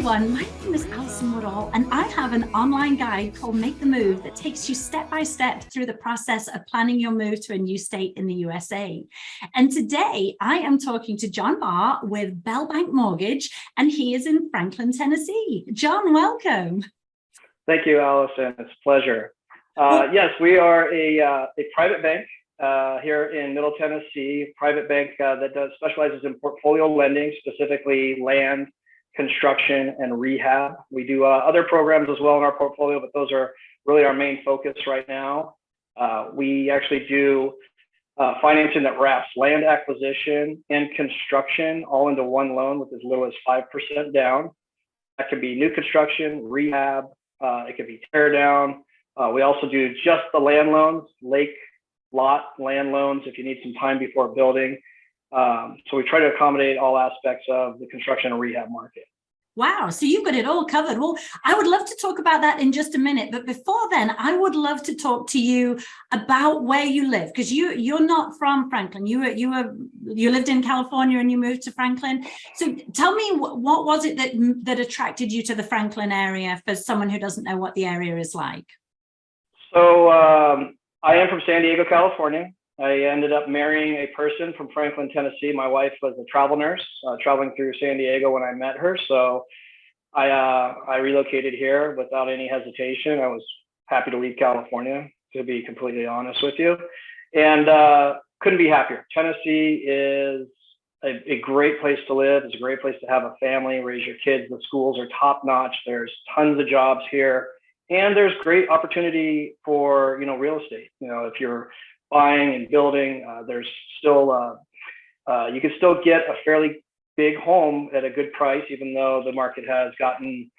everyone, my name is Alison Woodall, and I have an online guide called Make the Move that takes you step by step through the process of planning your move to a new state in the USA. And today I am talking to John Baugh with Bell Bank Mortgage, and he is in Franklin, Tennessee. John, welcome. Thank you, Alison. It's a pleasure. Yes, we are a private bank here in Middle Tennessee, private bank that specializes in portfolio lending, specifically land, construction, and rehab. We do other programs as well in our portfolio, but those are really our main focus right now. We actually do financing that wraps land acquisition and construction all into one loan with as little as 5% down. That could be new construction, rehab, it could be tear down. We also do just the land loans, lake lot land loans if you need some time before building. So we try to accommodate all aspects of the construction and rehab market. Wow, so you've got it all covered. Well, I would love to talk about that in just a minute, but before then, I would love to talk to you about where you live, because you're not from Franklin. You lived in California and you moved to Franklin. So tell me, what was it that attracted you to the Franklin area for someone who doesn't know what the area is like? So I am from San Diego, California. I ended up marrying a person from Franklin, Tennessee. My wife was a travel nurse, traveling through San Diego when I met her. So I relocated here without any hesitation. I was happy to leave California, to be completely honest with you, and couldn't be happier. Tennessee is a great place to live. It's a great place to have a family, raise your kids. The schools are top notch. There's tons of jobs here, and there's great opportunity for real estate. If you're buying and building, there's still you can still get a fairly big home at a good price, even though the market has gotten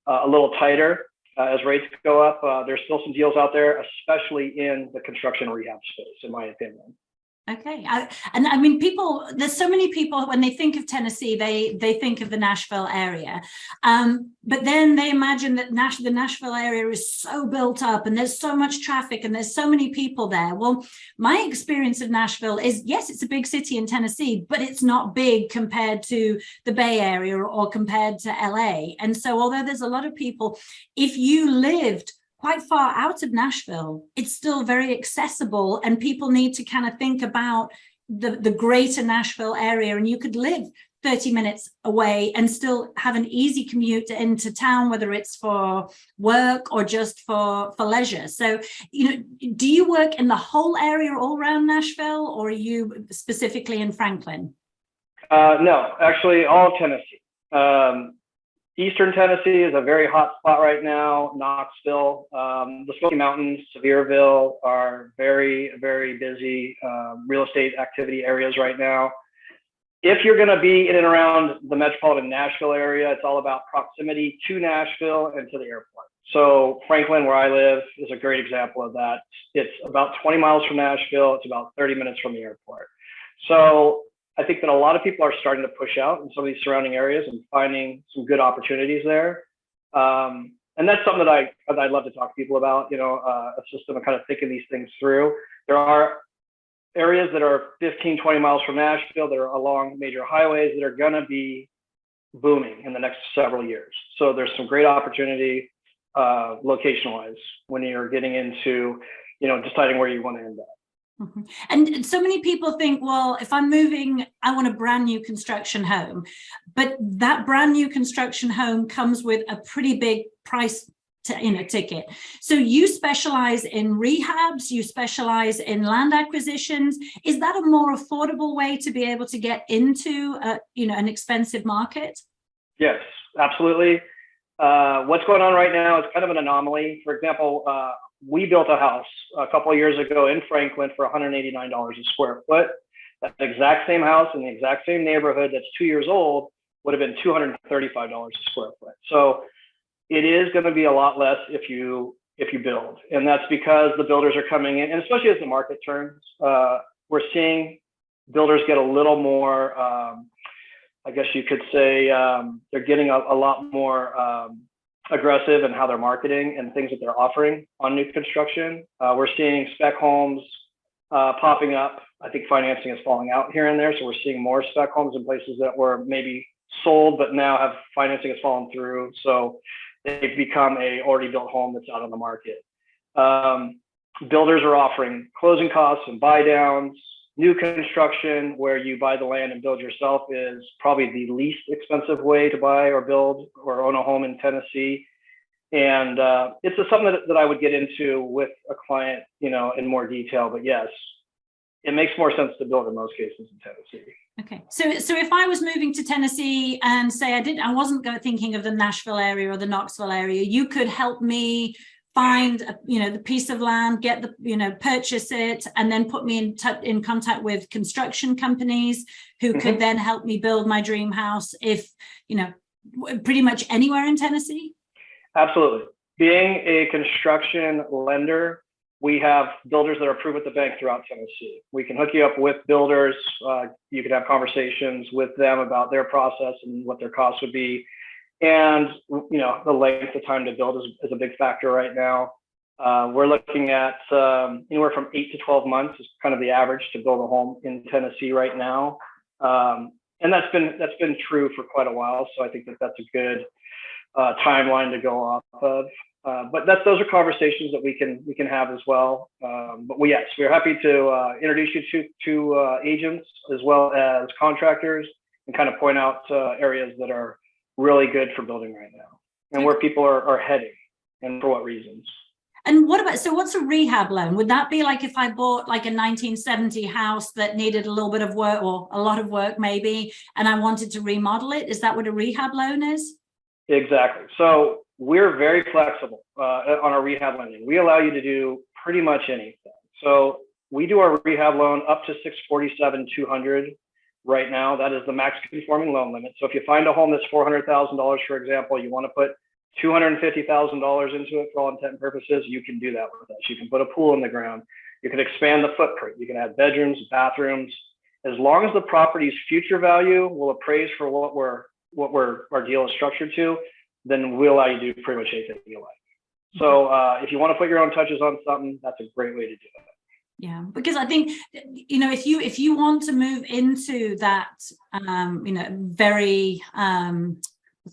a little tighter as rates go up. There's still some deals out there, especially in the construction rehab space, in my opinion. Okay. I mean, there's so many people, when they think of Tennessee, they think of the Nashville area. But then they imagine that the Nashville area is so built up and there's so much traffic and there's so many people there. Well, my experience of Nashville is, yes, it's a big city in Tennessee, but it's not big compared to the Bay Area or compared to LA. And so although there's a lot of people, if you lived quite far out of Nashville, it's still very accessible, and people need to kind of think about the greater Nashville area, and you could live 30 minutes away and still have an easy commute into town, whether it's for work or just for leisure. So, do you work in the whole area all around Nashville, or are you specifically in Franklin? No, actually all Tennessee. Eastern Tennessee is a very hot spot right now. Knoxville, the Smoky Mountains, Sevierville are very, very busy real estate activity areas right now. If you're going to be in and around the metropolitan Nashville area, it's all about proximity to Nashville and to the airport. So Franklin, where I live, is a great example of that. It's about 20 miles from Nashville. It's about 30 minutes from the airport. So I think that a lot of people are starting to push out in some of these surrounding areas and finding some good opportunities there. And that's something that I'd love to talk to people about, a system of kind of thinking these things through. There are areas that are 15, 20 miles from Nashville that are along major highways that are going to be booming in the next several years. So there's some great opportunity location-wise when you're getting into, deciding where you want to end up. Mm-hmm. And so many people think, well, if I'm moving, I want a brand new construction home, but that brand new construction home comes with a pretty big price ticket. So you specialize in rehabs, you specialize in land acquisitions. Is that a more affordable way to be able to get into an expensive market? Yes, absolutely. What's going on right now is kind of an anomaly. For example, we built a house a couple of years ago in Franklin for $189 a square foot. That exact same house in the exact same neighborhood that's 2 years old would have been $235 a square foot. So it is going to be a lot less if you build, and that's because the builders are coming in, and especially as the market turns, we're seeing builders get a little more. I guess you could say they're getting a lot more aggressive in how they're marketing and things that they're offering on new construction. We're seeing spec homes popping up. I think financing is falling out here and there, so we're seeing more spec homes in places that were maybe sold, but now have financing has fallen through. So they've become a already built home that's out on the market. Builders are offering closing costs and buy downs. New construction, where you buy the land and build yourself, is probably the least expensive way to buy or build or own a home in Tennessee. And it's something that I would get into with a client, in more detail. But yes, it makes more sense to build in most cases in Tennessee. Okay, so if I was moving to Tennessee and say I wasn't thinking of the Nashville area or the Knoxville area, you could help me find the piece of land, get the purchase it, and then put me in contact with construction companies who could then help me build my dream house, if pretty much anywhere in Tennessee. Absolutely. Being a construction lender, we have builders that are approved with the bank throughout Tennessee. We can hook you up with builders. You could have conversations with them about their process and what their costs would be. And, the length of time to build is a big factor right now. We're looking at anywhere from 8 to 12 months is kind of the average to build a home in Tennessee right now. And that's been true for quite a while. So I think that's a good timeline to go off of. But those are conversations that we can have as well. But yes, we're happy to introduce you to agents as well as contractors, and kind of point out areas that are really good for building right now, and where people are heading, and for what reasons. And what's a rehab loan? Would that be like if I bought like a 1970 house that needed a little bit of work, or a lot of work maybe, and I wanted to remodel it? Is that what a rehab loan is? Exactly. So we're very flexible on our rehab lending. We allow you to do pretty much anything. So we do our rehab loan up to $647,200 right now. That is the max conforming loan limit. So if you find a home that's $400,000, for example, you want to put $250,000 into it for all intent and purposes, you can do that with us. You can put a pool in the ground. You can expand the footprint. You can add bedrooms, bathrooms. As long as the property's future value will appraise for what our deal is structured to, then we'll allow you to do pretty much anything you like. So if you want to put your own touches on something, that's a great way to do it. Yeah, because I think, if you want to move into that,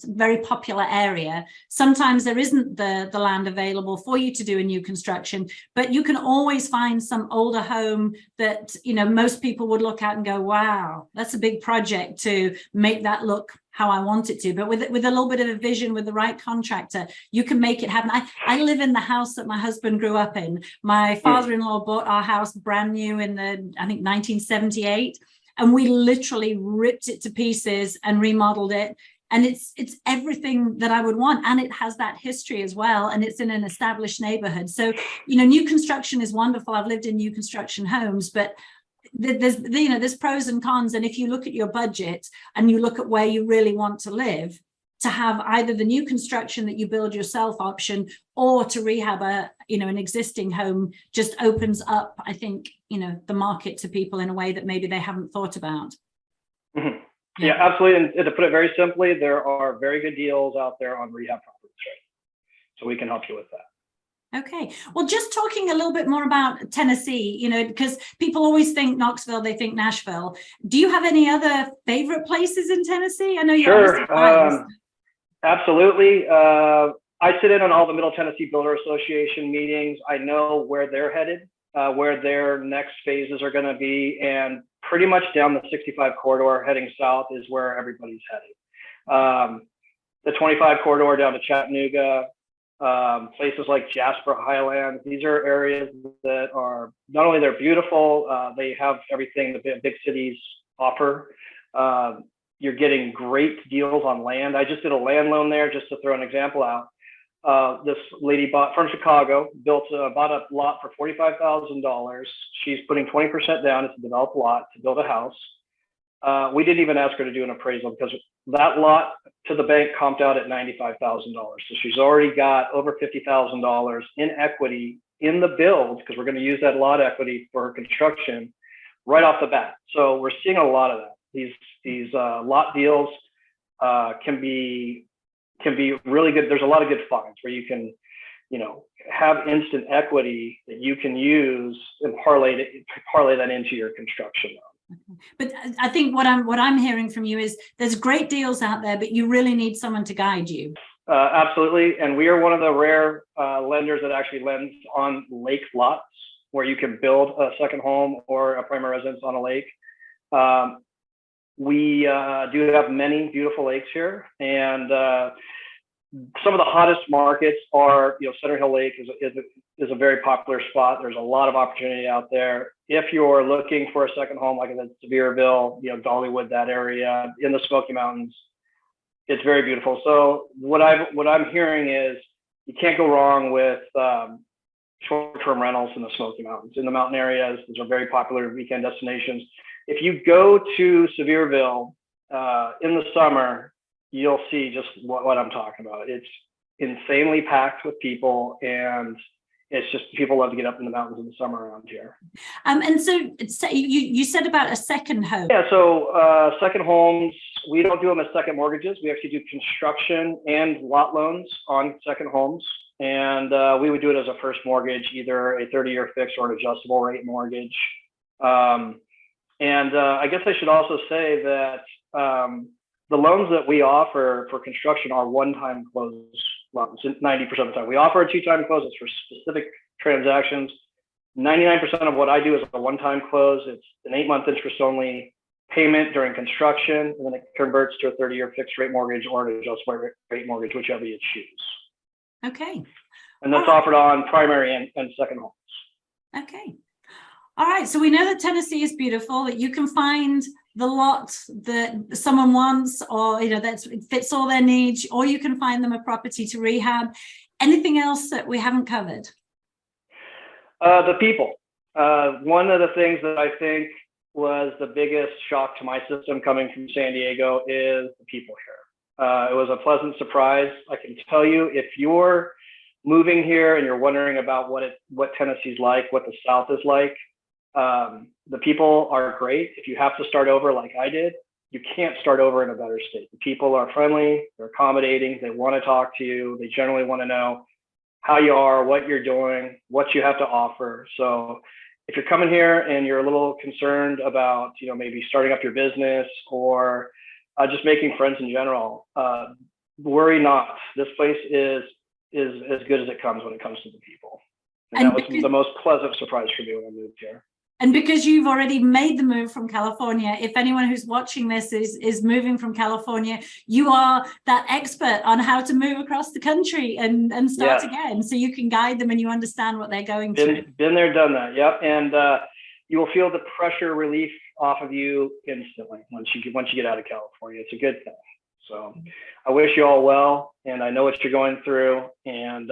very popular area, sometimes there isn't the land available for you to do a new construction, but you can always find some older home that, most people would look at and go, wow, that's a big project to make that look how I want it to. But with a little bit of a vision, with the right contractor, you can make it happen. I live in the house that my husband grew up in. My father-in-law bought our house brand new in I think 1978, and we literally ripped it to pieces and remodeled it. And it's everything that I would want, and it has that history as well, and it's in an established neighborhood. So new construction is wonderful. I've lived in new construction homes, but there's pros and cons. And if you look at your budget and you look at where you really want to live, to have either the new construction that you build yourself option, or to rehab an existing home, just opens up, I think, the market to people in a way that maybe they haven't thought about. Mm-hmm. Yeah, absolutely. And to put it very simply, there are very good deals out there on rehab properties, right? So we can help you with that. Okay. Well, just talking a little bit more about Tennessee, because people always think Knoxville, they think Nashville. Do you have any other favorite places in Tennessee? I know you're Sure. Absolutely. I sit in on all the Middle Tennessee Builder Association meetings. I know where they're headed, where their next phases are going to be, and pretty much down the 65 corridor heading south is where everybody's heading. The 25 corridor down to Chattanooga, places like Jasper Highlands. These are areas that are not only they're beautiful, they have everything the big cities offer. You're getting great deals on land. I just did a land loan there, just to throw an example out. This lady bought from Chicago, bought a lot for $45,000. She's putting 20% down. It's a developed lot to build a house. We didn't even ask her to do an appraisal because that lot to the bank comped out at $95,000. So she's already got over $50,000 in equity in the build, because we're going to use that lot equity for her construction right off the bat. So we're seeing a lot of that. These lot deals can be really good. There's a lot of good finds where you can, have instant equity that you can use and parlay that into your construction loan. But I think what I'm hearing from you is there's great deals out there, but you really need someone to guide you. Absolutely. And we are one of the rare lenders that actually lends on lake lots where you can build a second home or a primary residence on a lake. We do have many beautiful lakes here, and some of the hottest markets are, Center Hill Lake is a very popular spot. There's a lot of opportunity out there. If you're looking for a second home, like I said, Sevierville, Dollywood, that area in the Smoky Mountains, it's very beautiful. So what I'm hearing is you can't go wrong with short-term rentals in the Smoky Mountains. In the mountain areas, these are very popular weekend destinations. If you go to Sevierville in the summer, you'll see just what I'm talking about. It's insanely packed with people, and it's just people love to get up in the mountains in the summer around here. And so you said about a second home. Yeah, so second homes, we don't do them as second mortgages. We actually do construction and lot loans on second homes. And we would do it as a first mortgage, either a 30-year fixed or an adjustable rate mortgage. And I guess I should also say that the loans that we offer for construction are one-time close loans, 90% of the time. We offer a two-time close. It's for specific transactions. 99% of what I do is a one-time close. It's an 8-month interest-only payment during construction, and then it converts to a 30-year fixed rate mortgage or an adjustable rate mortgage, whichever you choose. Okay. And that's offered on primary and second homes. Okay. All right. So we know that Tennessee is beautiful, that you can find the lot that someone wants, or, that fits all their needs, or you can find them a property to rehab. Anything else that we haven't covered? The people. One of the things that I think was the biggest shock to my system coming from San Diego is the people here. It was a pleasant surprise. I can tell you, if you're moving here and you're wondering about what Tennessee's like, what the South is like, the people are great. If you have to start over like I did, you can't start over in a better state. The people are friendly, they're accommodating, they want to talk to you, they generally want to know how you are, what you're doing, what you have to offer. So if you're coming here and you're a little concerned about, maybe starting up your business or just making friends in general, worry not. This place is as good as it comes when it comes to the people. And that was the most pleasant surprise for me when I moved here. And because you've already made the move from California, if anyone who's watching this is moving from California, you are that expert on how to move across the country and start again. So you can guide them and you understand what they're going through. Been there, done that. Yep. And you will feel the pressure relief off of you instantly once you get out of California. It's a good thing. So I wish you all well, and I know what you're going through, and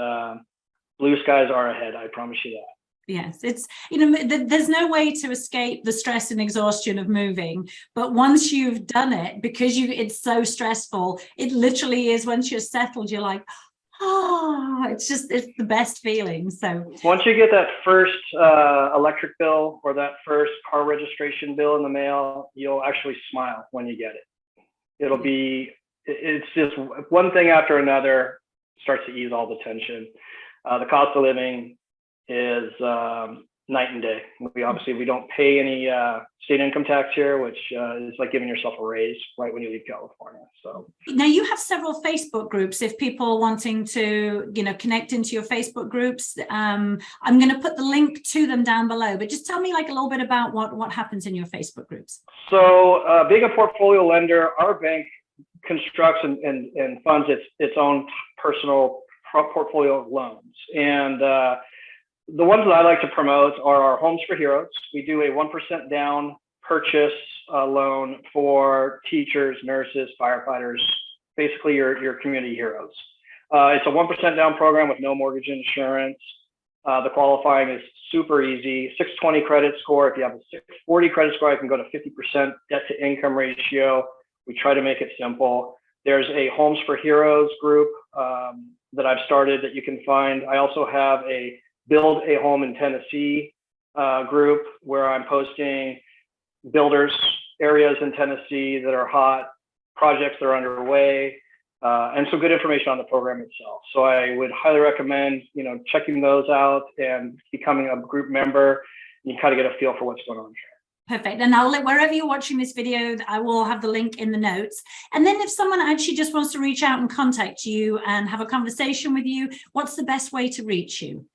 blue skies are ahead. I promise you that. Yes, it's, there's no way to escape the stress and exhaustion of moving. But once you've done it, because it's so stressful, it literally is, once you're settled, you're like, it's the best feeling. So once you get that first electric bill or that first car registration bill in the mail, you'll actually smile when you get it. It's just one thing after another starts to ease all the tension. The cost of living is night and day. We don't pay any state income tax here, which is like giving yourself a raise right when you leave California. So now you have several Facebook groups. If people are wanting to, connect into your Facebook groups, I'm going to put the link to them down below. But just tell me a little bit about what happens in your Facebook groups. So being a portfolio lender, our bank constructs and funds its own personal portfolio of loans. And the ones that I like to promote are our Homes for Heroes. We do a 1% down purchase loan for teachers, nurses, firefighters, basically your community heroes. It's a 1% down program with no mortgage insurance. The qualifying is super easy. 620 credit score. If you have a 640 credit score, I can go to 50% debt to income ratio. We try to make it simple. There's a Homes for Heroes group that I've started that you can find. I also have a Build a Home in Tennessee group where I'm posting builders areas in Tennessee that are hot, projects that are underway, and some good information on the program itself. So I would highly recommend, checking those out and becoming a group member. You kind of get a feel for what's going on here. Perfect. And wherever you're watching this video, I will have the link in the notes. And then if someone actually just wants to reach out and contact you and have a conversation with you, what's the best way to reach you?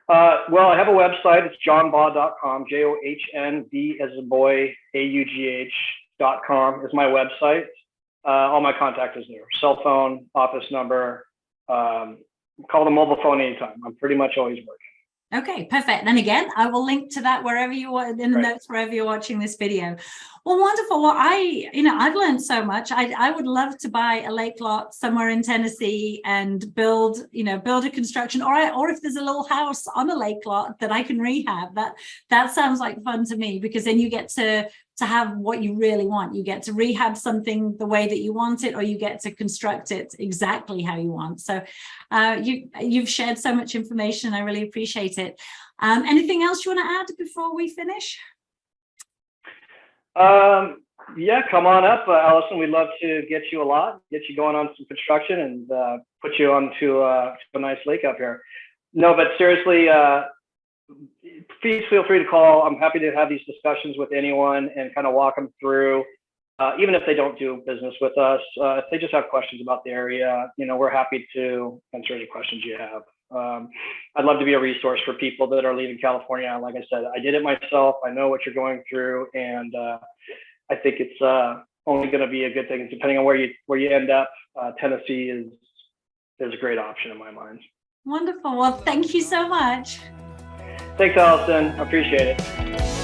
Well, I have a website. It's johnbaugh.com. JOHNB as a boy, AUGH.com is my website. All my contact is there. Cell phone, office number, call the mobile phone anytime. I'm pretty much always working. Okay, perfect. Then again, I will link to that wherever you are in the notes, wherever you're watching this video. Well, wonderful. Well, I've learned so much. I would love to buy a lake lot somewhere in Tennessee and build a construction, or if there's a little house on a lake lot that I can rehab. That sounds like fun to me, because then you get to have what you really want. You get to rehab something the way that you want it, or you get to construct it exactly how you want. So you've shared so much information. I really appreciate it. Anything else you want to add before we finish? Yeah, come on up, Alison. We'd love to get you going on some construction and put you onto a nice lake up here. No, but seriously, please feel free to call. I'm happy to have these discussions with anyone and kind of walk them through, even if they don't do business with us. If they just have questions about the area, we're happy to answer any questions you have. I'd love to be a resource for people that are leaving California. Like I said, I did it myself. I know what you're going through, and I think it's only going to be a good thing. Depending on where you end up, Tennessee is a great option in my mind. Wonderful. Well, thank you so much. Thanks, Alison. I appreciate it.